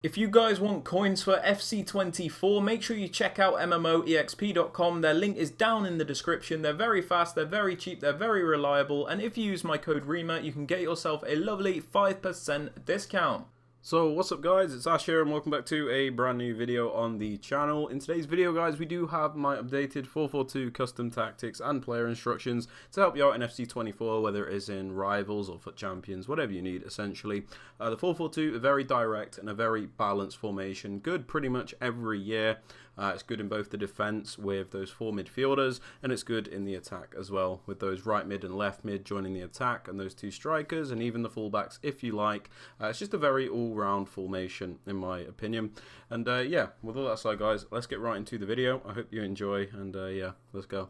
If you guys want coins for FC24, make sure you check out MMOEXP.com. Their link is down in the description. They're very fast, they're very cheap, they're very reliable, and if you use my code REMA, you can get yourself a lovely 5% discount. So what's up guys, it's Ash here and welcome back to a brand new video on the channel. In today's video guys, we do have my updated 442 custom tactics and player instructions to help you out in FC24, whether it is in Rivals or FUT Champions, whatever you need essentially. The 442, a very direct and a very balanced formation, good pretty much every year. It's good in both the defense with those four midfielders, and it's good in the attack as well with those right mid and left mid joining the attack, and those two strikers and even the fullbacks if you like. It's just a very all-round formation in my opinion. And yeah, with all that aside guys, let's get right into the video. I hope you enjoy, and yeah, let's go.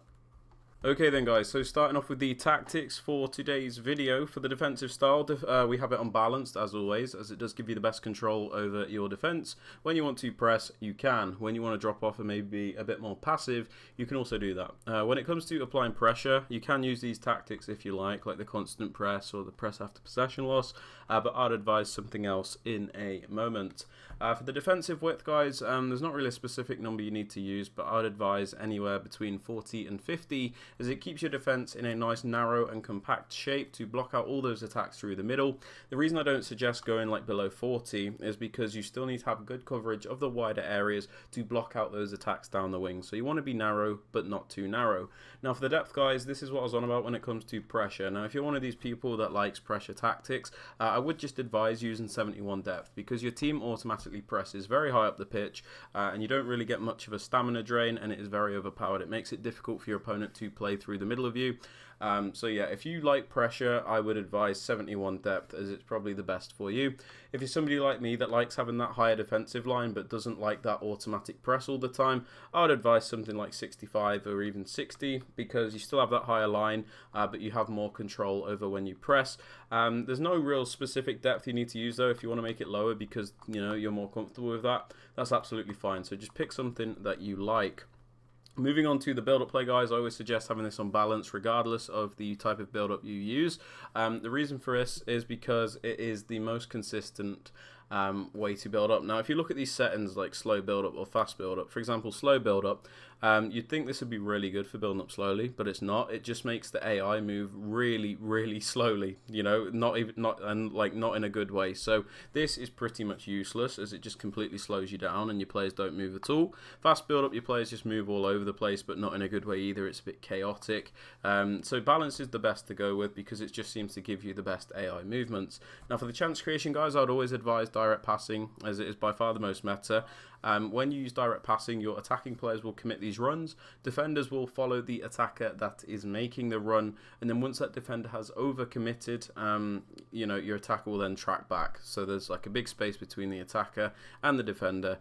Okay then guys, so starting off with the tactics for today's video. For the defensive style, we have it unbalanced as always, as it does give you the best control over your defense. When you want to press, you can. When you want to drop off and maybe be a bit more passive, you can also do that. When it comes to applying pressure, you can use these tactics if you like the constant press or the press after possession loss, but I'd advise something else in a moment. For the defensive width guys, there's not really a specific number you need to use, but I'd advise anywhere between 40 and 50, as it keeps your defense in a nice narrow and compact shape to block out all those attacks through the middle. The reason I don't suggest going below 40 is because you still need to have good coverage of the wider areas to block out those attacks down the wing. So you want to be narrow, but not too narrow. Now for the depth guys, this is what I was on about when it comes to pressure. Now if you're one of these people that likes pressure tactics, I would just advise using 71 depth, because your team automatically presses very high up the pitch, and you don't really get much of a stamina drain, and it is very overpowered. It makes it difficult for your opponent to play through the middle of you. So yeah, if you like pressure, I would advise 71 depth, as it's probably the best for you. If you're somebody like me that likes having that higher defensive line but doesn't like that automatic press all the time, I would advise something like 65 or even 60, because you still have that higher line, but you have more control over when you press. There's no real specific depth you need to use though. If you want to make it lower because you're more comfortable with that, that's absolutely fine. So just pick something that you like. Moving on to the build-up play guys, I always suggest having this on balance regardless of the type of build-up you use. The reason for this is because it is the most consistent way to build up. Now if you look at these settings like slow build-up or fast build-up, for example slow build-up, you'd think this would be really good for building up slowly, but it's not. It just makes the AI move really slowly, not in a good way. So this is pretty much useless, as it just completely slows you down and your players don't move at all. Fast build-up, your players just move all over the place, but not in a good way either. It's a bit chaotic. So balance is the best to go with, because it just seems to give you the best AI movements. Now for the chance creation guys, I'd always advise direct passing, as it is by far the most meta. When you use direct passing, your attacking players will commit these runs, defenders will follow the attacker that is making the run, and then once that defender has overcommitted, your attacker will then track back. So there's a big space between the attacker and the defender,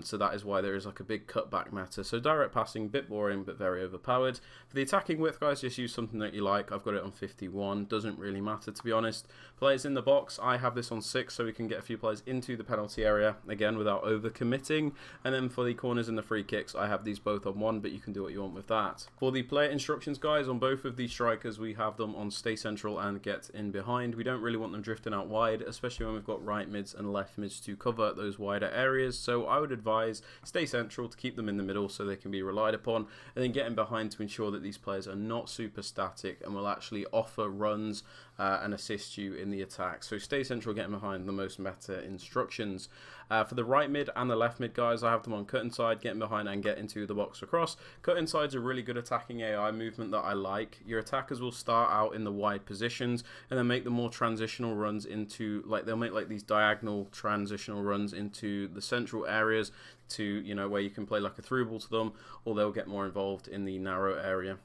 so that is why there is a big cutback meta. So direct passing, bit boring but very overpowered. For the attacking width guys, just use something that you like. I've got it on 51, doesn't really matter to be honest. Players in the box, I have this on 6, so we can get a few players into the penalty area again without overcommitting. And then for the corners and the free kicks, I have these both on 1, but you can do what you want with that. For the player instructions guys, on both of these strikers we have them on stay central and get in behind. We don't really want them drifting out wide, especially when we've got right mids and left mids to cover those wider areas. So I would advise stay central to keep them in the middle so they can be relied upon, and then get in behind to ensure that these players are not super static and will actually offer runs and assist you in the attack. So stay central, getting behind, the most meta instructions. For the right mid and the left mid guys, I have them on cut inside, getting behind and get into the box across. Cut inside's a really good attacking AI movement that I like. Your attackers will start out in the wide positions and then make the more transitional runs into, they'll make these diagonal transitional runs into the central areas to, where you can play a through ball to them, or they'll get more involved in the narrow area,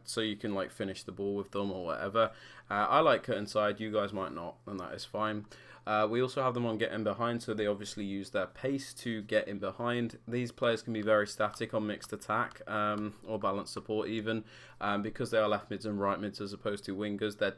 so you can finish the ball with them or whatever. I like cut inside, you guys might not, and that is fine. We also have them on get in behind, so they obviously use their pace to get in behind. These players can be very static on mixed attack or balanced support even, because they are left mids and right mids as opposed to wingers. Their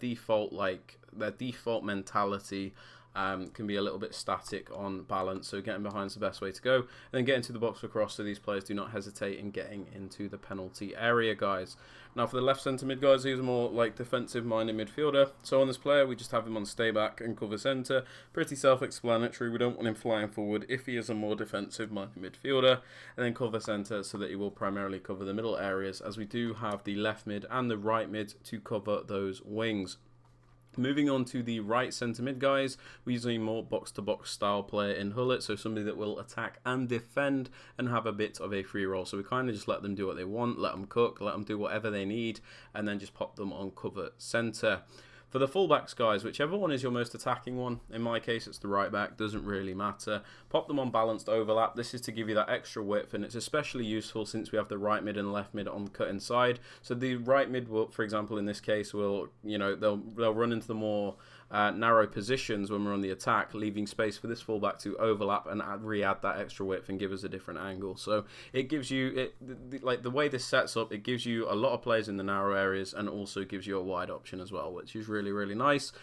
default mentality can be a little bit static on balance, so getting behind is the best way to go. And then get into the box for cross, so these players do not hesitate in getting into the penalty area, guys. Now for the left centre mid, guys, he's a more like defensive minded midfielder. So on this player, we just have him on stay back and cover centre. Pretty self-explanatory. We don't want him flying forward if he is a more defensive minded midfielder, and then cover centre so that he will primarily cover the middle areas, as we do have the left mid and the right mid to cover those wings. Moving on to the right centre mid, guys, we're using a more box-to-box style player in Hullet, so somebody that will attack and defend and have a bit of a free roll. So we kind of just let them do what they want, let them cook, let them do whatever they need, and then just pop them on cover centre. For the fullbacks, guys, whichever one is your most attacking one, in my case it's the right back, doesn't really matter. Pop them on balanced overlap. This is to give you that extra width, and it's especially useful since we have the right mid and left mid on cut inside. So the right mid will, for example, in this case, will, you know, they'll run into the more narrow positions when we're on the attack, leaving space for this fullback to overlap and re-add that extra width and give us a different angle. So it gives you, like the way this sets up, it gives you a lot of players in the narrow areas and also gives you a wide option as well, which is really nice.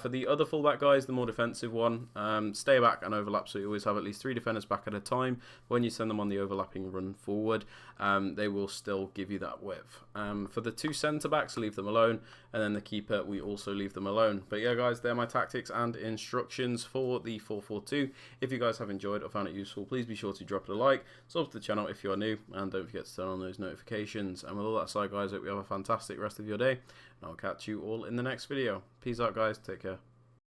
For the other fullback, guys, the more defensive one, stay back and overlap, so you always have at least 3 defenders back at a time. When you send them on the overlapping run forward, they will still give you that width. For the 2 centre backs, leave them alone, and then the keeper, we also leave them alone. But yeah, guys, they're my tactics and instructions for the 4-4-2. If you guys have enjoyed or found it useful, please be sure to drop it a like, sub to the channel if you are new, and don't forget to turn on those notifications. And with all that aside, guys, I hope you have a fantastic rest of your day, and I'll catch you all in the next video. Peace out, guys. Take care.